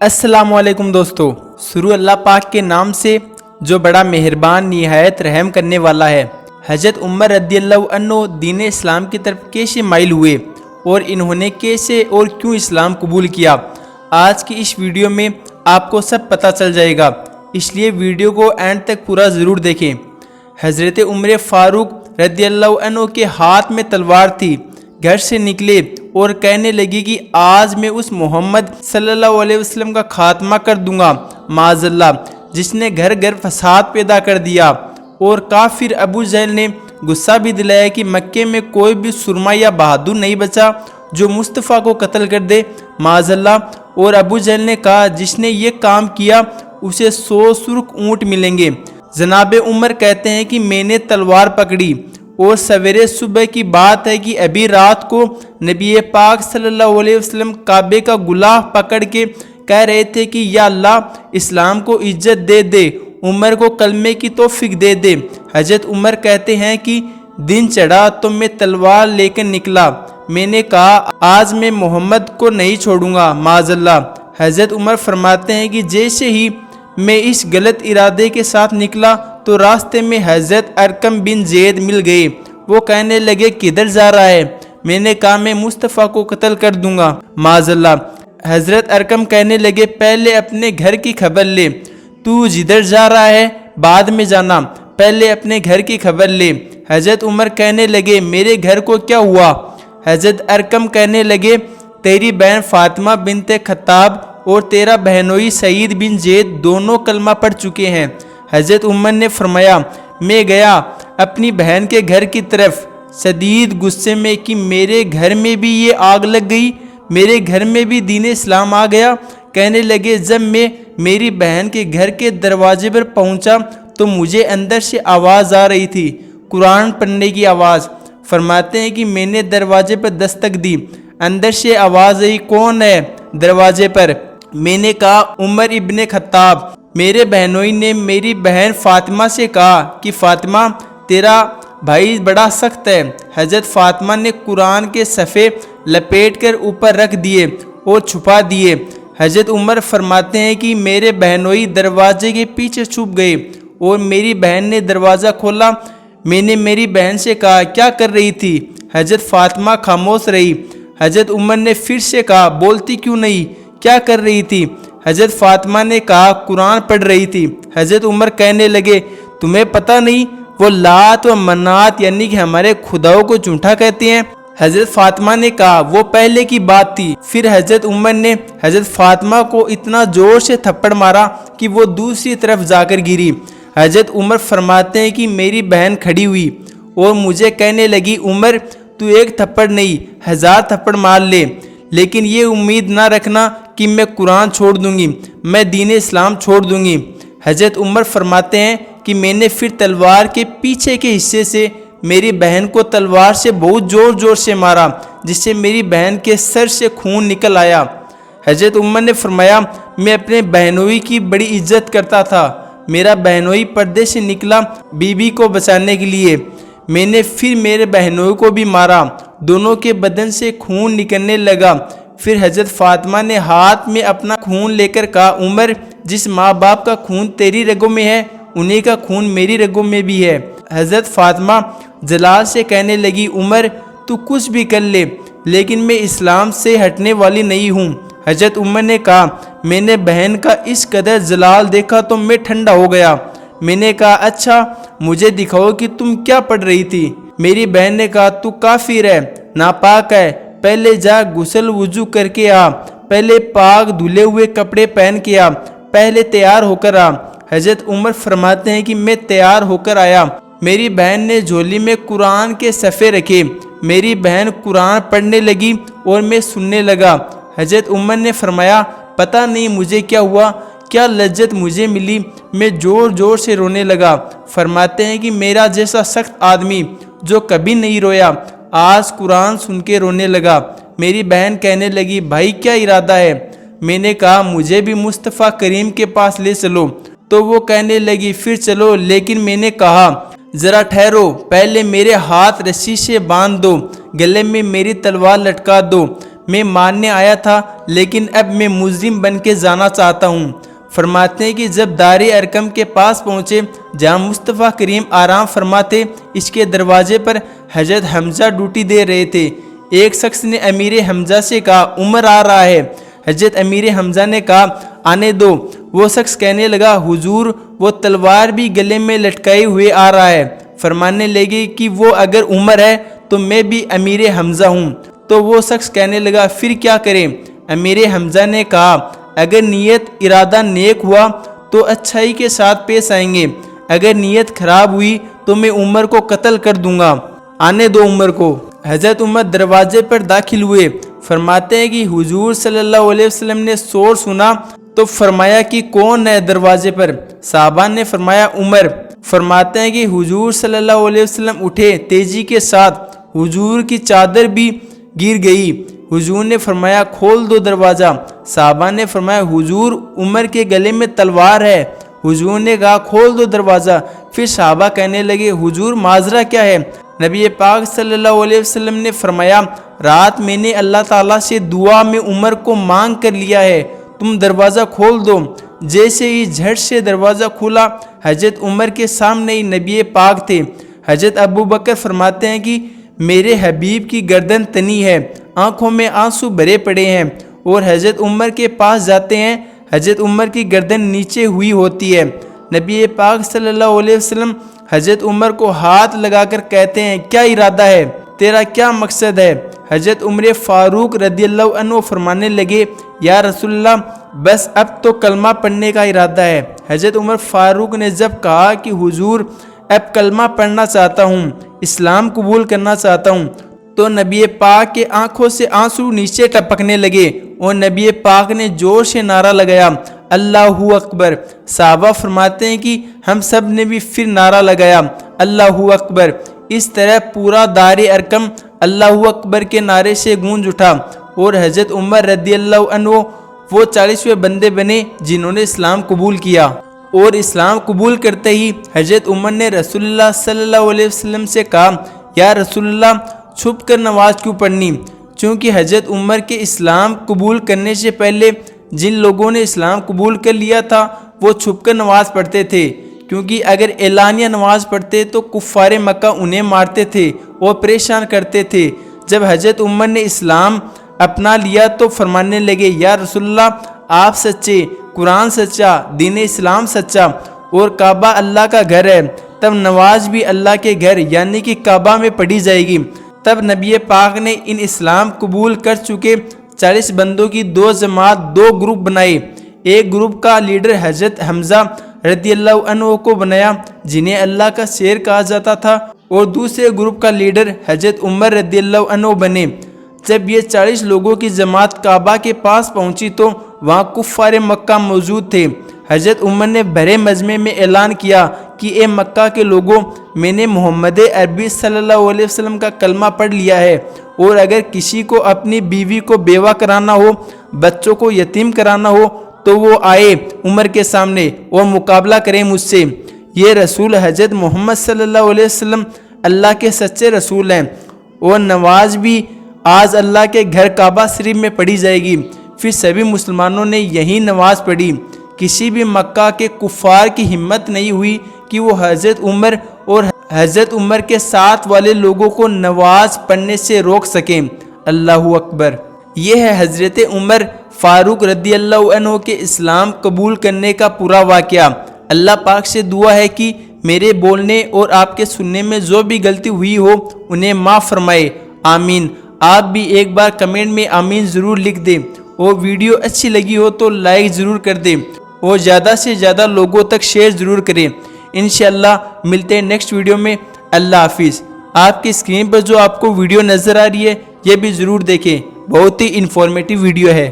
अस्सलाम वालेकुम दोस्तों। शुरू अल्लाह पाक के नाम से जो बड़ा मेहरबान निहायत रहम करने वाला है। हज़रत उमर रदियल्लाहु अन्हु दीन इस्लाम की तरफ कैसे माइल हुए और इन्होंने कैसे और क्यों इस्लाम कबूल किया, आज की इस वीडियो में आपको सब पता चल जाएगा, इसलिए वीडियो को एंड तक पूरा ज़रूर देखें। हज़रत उमर फ़ारूक रदियल्लाहु अन्हु के हाथ में तलवार थी। घर से निकले और कहने लगे कि आज मैं उस मोहम्मद सल्लल्लाहु अलैहि वसल्लम का खात्मा कर दूंगा, माज़अल्लाह, जिसने घर घर फसाद पैदा कर दिया। और काफिर अबू जहल ने गुस्सा भी दिलाया कि मक्के में कोई भी सुरमा या बहादुर नहीं बचा जो मुस्तफ़ा को कत्ल कर दे, माज़अल्लाह। और अबू जहल ने कहा जिसने ये काम किया उसे 100 सुर्ख ऊँट मिलेंगे। जनाब उमर कहते हैं कि मैंने तलवार पकड़ी और सवेरे सुबह की बात है कि अभी रात को नबी पाक सल्लल्लाहु अलैहि वसल्लम काबे का गुलाफ पकड़ के कह रहे थे कि या अल्लाह, इस्लाम को इज्जत दे दे, उमर को कलमे की तौफीक दे दे। हज़रत उमर कहते हैं कि दिन चढ़ा तो मैं तलवार लेकर निकला। मैंने कहा आज मैं मोहम्मद को नहीं छोड़ूंगा, माज़अल्लाह। हज़रत उमर फरमाते हैं कि जैसे ही मैं इस गलत इरादे के साथ निकला तो रास्ते में हज़रत अरकम बिन ज़ैद मिल गए। वो कहने लगे किधर जा रहा है? मैंने कहा मैं मुस्तफ़ा को कत्ल कर दूंगा, माज़अल्लाह। हज़रत अरकम कहने लगे पहले अपने घर की खबर ले, तू जिधर जा रहा है बाद में जाना, पहले अपने घर की खबर ले। हज़रत उमर कहने लगे मेरे घर को क्या हुआ? हज़रत अरकम कहने लगे तेरी बहन फ़ातिमा बिनते खत्ताब और तेरा बहनोई सईद बिन ज़ैद दोनों कलमा पढ़ चुके हैं। हज़रत उमर ने फरमाया मैं गया अपनी बहन के घर की तरफ शदीद गुस्से में कि मेरे घर में भी ये आग लग गई, मेरे घर में भी दीन इस्लाम आ गया। कहने लगे जब मैं मेरी बहन के घर के दरवाजे पर पहुंचा तो मुझे अंदर से आवाज़ आ रही थी, कुरान पढ़ने की आवाज़। फरमाते हैं कि मैंने दरवाजे पर दस्तक दी, अंदर से आवाज़ आई कौन है दरवाजे पर? मैंने कहा उमर इब्ने खत्ताब। मेरे बहनोई ने मेरी बहन फ़ातिमा से कहा कि फ़ातिमा तेरा भाई बड़ा सख्त है। हज़रत फ़ातिमा ने कुरान के सफ़े लपेट कर ऊपर रख दिए और छुपा दिए। हज़रत उमर फरमाते हैं कि मेरे बहनोई दरवाजे के पीछे छुप गए और मेरी बहन ने दरवाज़ा खोला। मैंने मेरी बहन से कहा क्या कर रही थी? हज़रत फ़ातिमा खामोश रही। हज़रत उमर ने फिर से कहा बोलती क्यों नहीं, क्या कर रही थी? हज़रत फ़ातिमा ने कहा कुरान पढ़ रही थी। हज़रत उमर कहने लगे तुम्हें पता नहीं वो लात व मन्नात यानी कि हमारे खुदाओं को झूठा कहते हैं? हज़रत फ़ातिमा ने कहा वो पहले की बात थी। फिर हज़रत उमर ने हज़रत फ़ातिमा को इतना ज़ोर से थप्पड़ मारा कि वो दूसरी तरफ जाकर गिरी। हज़रत उमर फरमाते हैं कि मेरी बहन खड़ी हुई और मुझे कहने लगी उमर तू एक थप्पड़ नहीं 1000 थप्पड़ मार ले, लेकिन ये उम्मीद ना रखना कि मैं कुरान छोड़ दूंगी, मैं दीन इस्लाम छोड़ दूंगी। हज़रत उमर फरमाते हैं कि मैंने फिर तलवार के पीछे के हिस्से से मेरी बहन को तलवार से बहुत ज़ोर ज़ोर से मारा जिससे मेरी बहन के सर से खून निकल आया। हज़रत उमर ने फरमाया मैं अपने बहनोई की बड़ी इज्जत करता था। मेरा बहनोई पर्दे से निकला बीबी को बचाने के लिए। मैंने फिर मेरे बहनोई को भी मारा, दोनों के बदन से खून निकलने लगा। फिर हज़रत फ़ातिमा ने हाथ में अपना खून लेकर कहा उमर जिस माँ बाप का खून तेरी रगों में है उन्हीं का खून मेरी रगों में भी है। हज़रत फ़ातिमा जलाल से कहने लगी उमर तू कुछ भी कर ले लेकिन मैं इस्लाम से हटने वाली नहीं हूँ। हज़रत उमर ने कहा मैंने बहन का इस कदर जलाल देखा तो मैं ठंडा हो गया। मैंने कहा अच्छा मुझे दिखाओ कि तुम क्या पढ़ रही थी? मेरी बहन ने कहा तू काफिर है, नापाक है, पहले जा गुस्ल वुजू करके आ, पहले पाक धुले हुए कपड़े पहन के आ, पहले तैयार होकर आ। हज़रत उमर फरमाते हैं कि मैं तैयार होकर आया। मेरी बहन ने झोली में कुरान के सफ़े रखे। मेरी बहन कुरान पढ़ने लगी और मैं सुनने लगा। हज़रत उमर ने फरमाया पता नहीं मुझे क्या हुआ, क्या लज्जत मुझे मिली, मैं ज़ोर ज़ोर से रोने लगा। फरमाते हैं कि मेरा जैसा सख्त आदमी जो कभी नहीं रोया आज कुरान सुन के रोने लगा। मेरी बहन कहने लगी भाई क्या इरादा है? मैंने कहा मुझे भी मुस्तफ़ा करीम के पास ले चलो। तो वो कहने लगी फिर चलो, लेकिन मैंने कहा ज़रा ठहरो, पहले मेरे हाथ रस्सी से बांध दो, गले में मेरी तलवार लटका दो, میں ماننے آیا تھا لیکن اب میں مجرم بن کے جانا چاہتا ہوں۔ فرماتے ہیں کہ جب دار ارقم کے پاس پہنچے جہاں مصطفیٰ کریم آرام فرماتے، اس کے دروازے پر حضرت حمزہ ڈیوٹی دے رہے تھے۔ ایک شخص نے امیر حمزہ سے کہا عمر آ رہا ہے۔ حضرت امیر حمزہ نے کہا آنے دو۔ وہ شخص کہنے لگا حضور وہ تلوار بھی گلے میں لٹکائے ہوئے آ رہا ہے۔ فرمانے لگے کہ وہ اگر عمر ہے تو میں بھی امیر حمزہ ہوں۔ تو وہ شخص کہنے لگا پھر کیا کریں؟ امیر حمزہ نے کہا اگر نیت ارادہ نیک ہوا تو اچھائی کے ساتھ پیش آئیں گے، اگر نیت خراب ہوئی تو میں عمر کو قتل کر دوں گا، آنے دو عمر کو۔ حضرت عمر دروازے پر داخل ہوئے۔ فرماتے ہیں کہ حضور صلی اللہ علیہ وسلم نے شور سنا تو فرمایا کہ کون ہے دروازے پر؟ صحابہ نے فرمایا عمر۔ فرماتے ہیں کہ حضور صلی اللہ علیہ وسلم اٹھے تیزی کے ساتھ، حضور کی چادر بھی گر گئی۔ حضور نے فرمایا کھول دو دروازہ۔ صحابہ نے فرمایا حضور عمر کے گلے میں تلوار ہے۔ حضور نے کہا کھول دو دروازہ۔ پھر صحابہ کہنے لگے حضور ماجرا کیا ہے؟ نبی پاک صلی اللہ علیہ وسلم نے فرمایا رات میں نے اللہ تعالیٰ سے دعا میں عمر کو مانگ کر لیا ہے، تم دروازہ کھول دو۔ جیسے ہی جھٹ سے دروازہ کھولا حضرت عمر کے سامنے ہی نبی پاک تھے۔ حضرت ابو بکر فرماتے ہیں کہ میرے حبیب کی گردن تنی ہے، آنکھوں میں آنسو بھرے پڑے ہیں، اور حضرت عمر کے پاس جاتے ہیں، حضرت عمر کی گردن نیچے ہوئی ہوتی ہے۔ نبی پاک صلی اللہ علیہ وسلم حضرت عمر کو ہاتھ لگا کر کہتے ہیں کیا ارادہ ہے، تیرا کیا مقصد ہے؟ حضرت عمر فاروق رضی اللہ عنہ فرمانے لگے یا رسول اللہ بس اب تو کلمہ پڑھنے کا ارادہ ہے۔ حضرت عمر فاروق نے جب کہا کہ حضور اب کلمہ پڑھنا چاہتا ہوں، اسلام قبول کرنا چاہتا ہوں، تو نبی پاک کے آنکھوں سے آنسو نیچے ٹپکنے لگے اور نبی پاک نے زور سے نعرہ لگایا اللہ اکبر۔ صحابہ فرماتے ہیں کہ ہم سب نے بھی پھر نعرہ لگایا اللہ اکبر۔ اس طرح پورا دار ارقم اللہ اکبر کے نعرے سے گونج اٹھا اور حضرت عمر رضی اللہ عنہ وہ 40ویں بندے بنے جنہوں نے اسلام قبول کیا۔ اور اسلام قبول کرتے ہی حضرت عمر نے رسول اللہ صلی اللہ علیہ وسلم سے کہا یا رسول اللہ چھپ کر نماز کیوں پڑھنی؟ چونکہ حضرت عمر کے اسلام قبول کرنے سے پہلے جن لوگوں نے اسلام قبول کر لیا تھا وہ چھپ کر نماز پڑھتے تھے، کیونکہ اگر اعلانیہ نماز پڑھتے تو کفار مکہ انہیں مارتے تھے اور پریشان کرتے تھے۔ جب حضرت عمر نے اسلام اپنا لیا تو فرمانے لگے یا رسول اللہ آپ سچے، قرآن سچا، دین اسلام سچا، اور کعبہ اللہ کا گھر ہے، تب نماز بھی اللہ کے گھر یعنی کہ کعبہ میں پڑھی جائے گی۔ تب نبی پاک نے ان اسلام قبول کر چکے 40 بندوں کی 2 جماعت 2 گروپ بنائے۔ ایک گروپ کا لیڈر حضرت حمزہ رضی اللہ عنہ کو بنایا جنہیں اللہ کا شیر کہا جاتا تھا، اور دوسرے گروپ کا لیڈر حضرت عمر رضی اللہ عنہ بنے۔ جب یہ 40 لوگوں کی جماعت کعبہ کے پاس پہنچی تو وہاں کفار مکہ موجود تھے۔ حضرت عمر نے بڑے مجمع میں اعلان کیا کہ اے مکہ کے لوگوں، میں نے محمد عربی صلی اللہ علیہ وسلم کا کلمہ پڑھ لیا ہے، اور اگر کسی کو اپنی بیوی کو بیوہ کرانا ہو، بچوں کو یتیم کرانا ہو تو وہ آئے عمر کے سامنے اور مقابلہ کریں مجھ سے۔ یہ رسول حضرت محمد صلی اللہ علیہ وسلم اللہ کے سچے رسول ہیں، اور نماز بھی آج اللہ کے گھر کعبہ شریف میں پڑھی جائے گی۔ پھر سبھی مسلمانوں نے یہی نماز پڑھی۔ کسی بھی مکہ کے کفار کی ہمت نہیں ہوئی کہ وہ حضرت عمر اور حضرت عمر کے ساتھ والے لوگوں کو نماز پڑھنے سے روک سکیں۔ اللہ اکبر۔ یہ ہے حضرت عمر فاروق رضی اللہ عنہ کے اسلام قبول کرنے کا پورا واقعہ۔ اللہ پاک سے دعا ہے کہ میرے بولنے اور آپ کے سننے میں جو بھی غلطی ہوئی ہو انہیں معاف فرمائے، آمین۔ آپ بھی ایک بار کمنٹ میں آمین ضرور لکھ دیں، اور ویڈیو اچھی لگی ہو تو لائک ضرور کر دیں، اور زیادہ سے زیادہ لوگوں تک شیئر ضرور کریں۔ انشاءاللہ ملتے ہیں نیکسٹ ویڈیو میں۔ اللہ حافظ۔ آپ کی اسکرین پر جو آپ کو ویڈیو نظر آ رہی ہے یہ بھی ضرور دیکھیں، بہت ہی انفارمیٹیو ویڈیو ہے۔